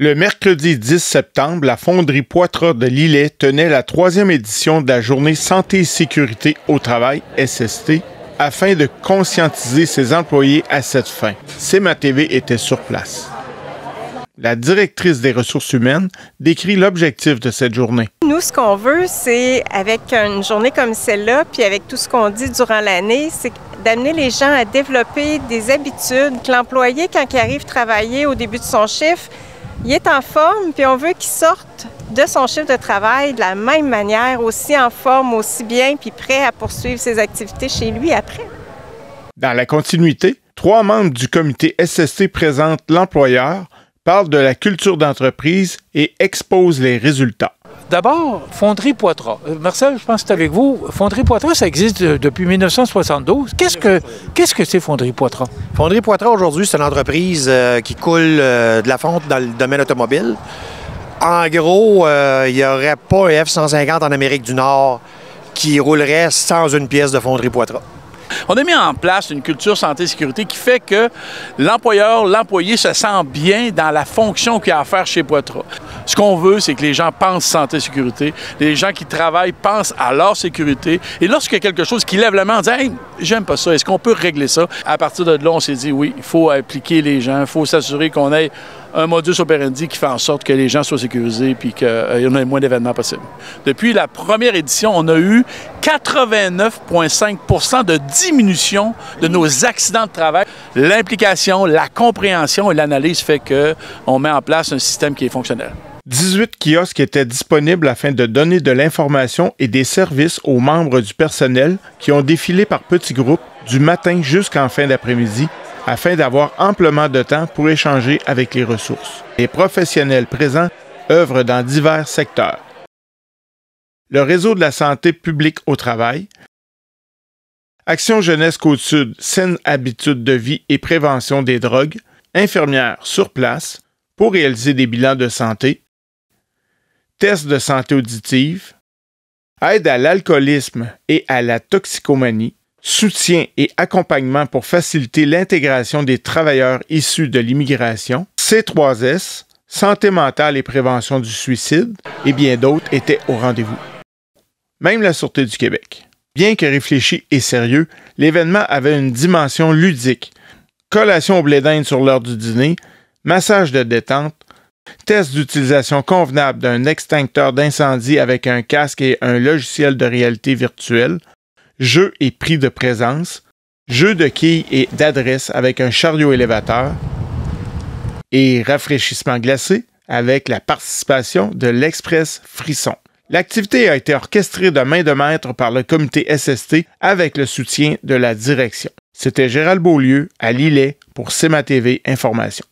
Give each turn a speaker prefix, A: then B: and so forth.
A: Le mercredi 10 septembre, la fonderie Poitras de Lillet tenait la 3e édition de la Journée Santé et Sécurité au travail, SST, afin de conscientiser ses employés à cette fin. CMA-TV était sur place. La directrice des ressources humaines décrit l'objectif de cette journée.
B: Nous, ce qu'on veut, c'est, avec une journée comme celle-là, puis avec tout ce qu'on dit durant l'année, c'est d'amener les gens à développer des habitudes, que l'employé, quand il arrive travailler au début de son chiffre, il est en forme, puis on veut qu'il sorte de son chiffre de travail de la même manière, aussi en forme, aussi bien, puis prêt à poursuivre ses activités chez lui après.
A: Dans la continuité, 3 membres du comité SST présentent l'employeur, parlent de la culture d'entreprise et exposent les résultats.
C: D'abord, Fonderie Poitras. Marcel, je pense que c'est avec vous. Fonderie Poitras, ça existe depuis 1972. Qu'est-ce que c'est Fonderie Poitras?
D: Fonderie Poitras, aujourd'hui, c'est une entreprise qui coule de la fonte dans le domaine automobile. En gros, il n'y aurait pas un F-150 en Amérique du Nord qui roulerait sans une pièce de Fonderie Poitras.
E: On a mis en place une culture santé-sécurité qui fait que l'employé se sent bien dans la fonction qu'il a à faire chez Poitras. Ce qu'on veut, c'est que les gens pensent santé-sécurité, les gens qui travaillent pensent à leur sécurité. Et lorsqu'il y a quelque chose qui lève la main en disant « Hey, j'aime pas ça, est-ce qu'on peut régler ça? » À partir de là, on s'est dit oui, il faut impliquer les gens, il faut s'assurer qu'on ait un modus operandi qui fait en sorte que les gens soient sécurisés et qu'il y ait le moins d'événements possible. Depuis la première édition, on a eu 89,5 % de diminution de nos accidents de travail. L'implication, la compréhension et l'analyse fait qu'on met en place un système qui est fonctionnel.
A: 18 kiosques étaient disponibles afin de donner de l'information et des services aux membres du personnel qui ont défilé par petits groupes du matin jusqu'en fin d'après-midi afin d'avoir amplement de temps pour échanger avec les ressources. Les professionnels présents œuvrent dans divers secteurs. Le réseau de la santé publique au travail, Action Jeunesse Côte-Sud, saines habitudes de vie et prévention des drogues, infirmières sur place pour réaliser des bilans de santé, tests de santé auditive, aide à l'alcoolisme et à la toxicomanie, soutien et accompagnement pour faciliter l'intégration des travailleurs issus de l'immigration, C3S, santé mentale et prévention du suicide, et bien d'autres étaient au rendez-vous. Même la Sûreté du Québec. Bien que réfléchi et sérieux, l'événement avait une dimension ludique. Collation au blé d'Inde sur l'heure du dîner, massage de détente, test d'utilisation convenable d'un extincteur d'incendie avec un casque et un logiciel de réalité virtuelle, jeux et prix de présence, jeux de quilles et d'adresse avec un chariot élévateur et rafraîchissement glacé avec la participation de l'Express Frisson. L'activité a été orchestrée de main de maître par le comité SST avec le soutien de la direction. C'était Gérald Beaulieu à Lillet pour CMA-TV Information.